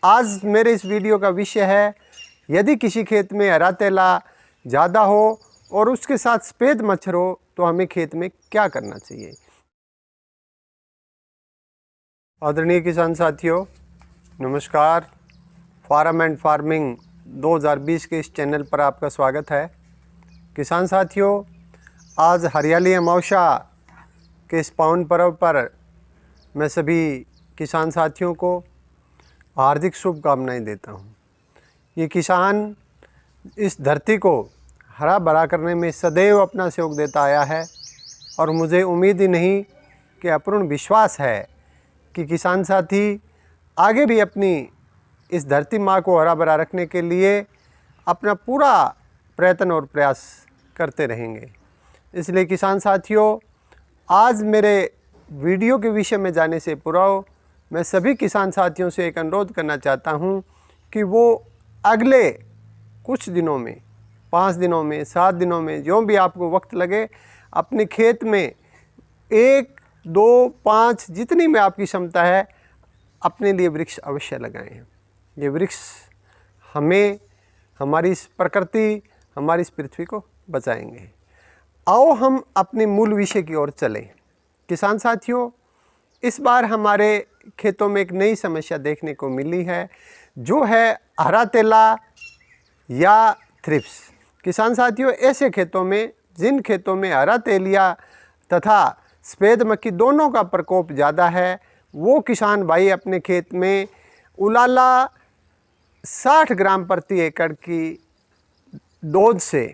आज मेरे इस वीडियो का विषय है, यदि किसी खेत में हरा तेला ज़्यादा हो और उसके साथ सफ़ेद मच्छर हो तो हमें खेत में क्या करना चाहिए। आदरणीय किसान साथियों, नमस्कार। फार्म एंड फार्मिंग 2020 के इस चैनल पर आपका स्वागत है। किसान साथियों, आज हरियाली अमावस्या के इस पावन पर्व पर मैं सभी किसान साथियों को हार्दिक शुभकामनाएं देता हूं। ये किसान इस धरती को हरा भरा करने में सदैव अपना सहयोग देता आया है और मुझे उम्मीद ही नहीं कि अपूर्ण विश्वास है कि किसान साथी आगे भी अपनी इस धरती माँ को हरा भरा रखने के लिए अपना पूरा प्रयत्न और प्रयास करते रहेंगे। इसलिए किसान साथियों, आज मेरे वीडियो के विषय में जाने से पूर्व मैं सभी किसान साथियों से एक अनुरोध करना चाहता हूं कि वो अगले कुछ दिनों में, 5 दिनों में, 7 दिनों में, जो भी आपको वक्त लगे, अपने खेत में 1, 2, 5 जितनी में आपकी क्षमता है अपने लिए वृक्ष अवश्य लगाएं। ये वृक्ष हमें, हमारी इस प्रकृति, हमारी इस पृथ्वी को बचाएंगे। आओ हम अपने मूल विषय की ओर चलें। किसान साथियों, इस बार हमारे खेतों में एक नई समस्या देखने को मिली है, जो है हरा तेला या थ्रिप्स। किसान साथियों, ऐसे खेतों में, जिन खेतों में हरा तेलिया तथा सफ़ेद मक्खी दोनों का प्रकोप ज़्यादा है, वो किसान भाई अपने खेत में उलाला 60 ग्राम प्रति एकड़ की डोज से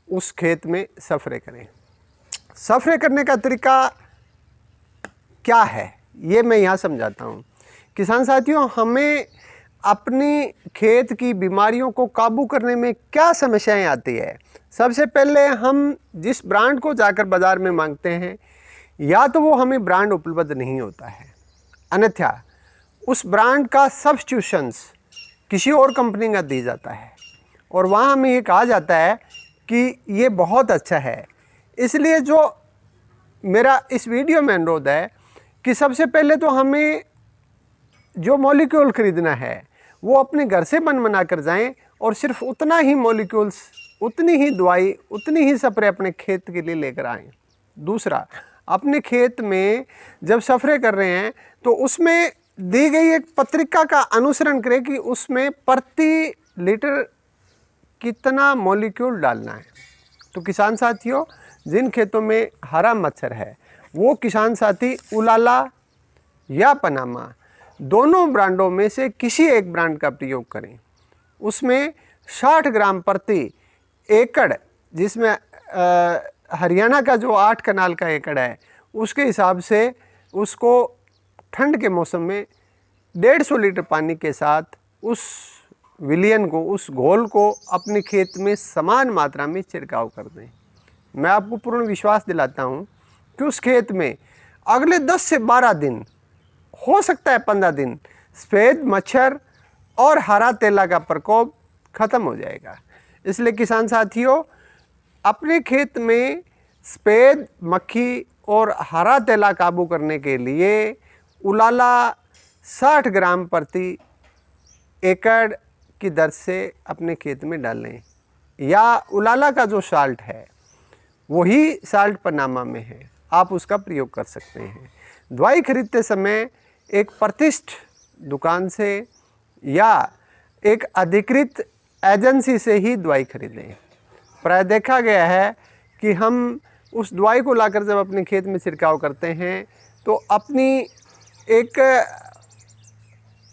उस खेत में स्प्रे करें। स्प्रे करने का तरीका क्या है, ये मैं यहाँ समझाता हूँ। किसान साथियों, हमें अपनी खेत की बीमारियों को काबू करने में क्या समस्याएं आती है। सबसे पहले हम जिस ब्रांड को जाकर बाज़ार में मांगते हैं, या तो वो हमें ब्रांड उपलब्ध नहीं होता है, अन्यथा उस ब्रांड का सब्स्टिट्यूशंस किसी और कंपनी का दी जाता है और वहाँ हमें ये कहा जाता है कि ये बहुत अच्छा है। इसलिए जो मेरा इस वीडियो में अनुरोध है कि सबसे पहले तो हमें जो मॉलिक्यूल ख़रीदना है वो अपने घर से बना कर जाएं और सिर्फ उतना ही मॉलिक्यूल्स, उतनी ही दवाई, उतनी ही स्प्रे अपने खेत के लिए लेकर आएं। दूसरा, अपने खेत में जब स्प्रे कर रहे हैं तो उसमें दी गई एक पत्रिका का अनुसरण करें कि उसमें प्रति लीटर कितना मॉलिक्यूल डालना है। तो किसान साथियों, जिन खेतों में हरा मच्छर है वो किसान साथी उलाला या पनामा दोनों ब्रांडों में से किसी एक ब्रांड का प्रयोग करें। उसमें 60 ग्राम प्रति एकड़, जिसमें हरियाणा का जो 8 कनाल का एकड़ है उसके हिसाब से उसको ठंड के मौसम में 150 लीटर पानी के साथ उस विलियन को, उस घोल को अपने खेत में समान मात्रा में छिड़काव कर दें। मैं आपको पूर्ण विश्वास दिलाता हूं कि उस खेत में अगले 10 से 12 दिन, हो सकता है 15 दिन, सफ़ेद मच्छर और हरा तेला का प्रकोप खत्म हो जाएगा। इसलिए किसान साथियों, अपने खेत में सफ़ेद मक्खी और हरा तेला काबू करने के लिए उलाला 60 ग्राम प्रति एकड़ की दर से अपने खेत में डालें, या उलाला का जो साल्ट है वही साल्ट पनामा में है, आप उसका प्रयोग कर सकते हैं। दवाई खरीदते समय एक प्रतिष्ठित दुकान से या एक अधिकृत एजेंसी से ही दवाई खरीदें। प्राय देखा गया है कि हम उस दवाई को लाकर जब अपने खेत में छिड़काव करते हैं तो अपनी एक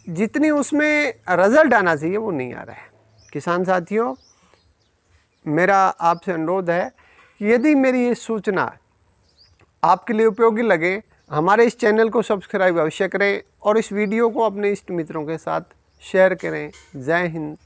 जितनी उसमें रिजल्ट आना चाहिए वो नहीं आ रहा है। किसान साथियों, मेरा आपसे अनुरोध है कि यदि मेरी ये सूचना आपके लिए उपयोगी लगे, हमारे इस चैनल को सब्सक्राइब अवश्य करें और इस वीडियो को अपने इष्ट मित्रों के साथ शेयर करें। जय हिंद।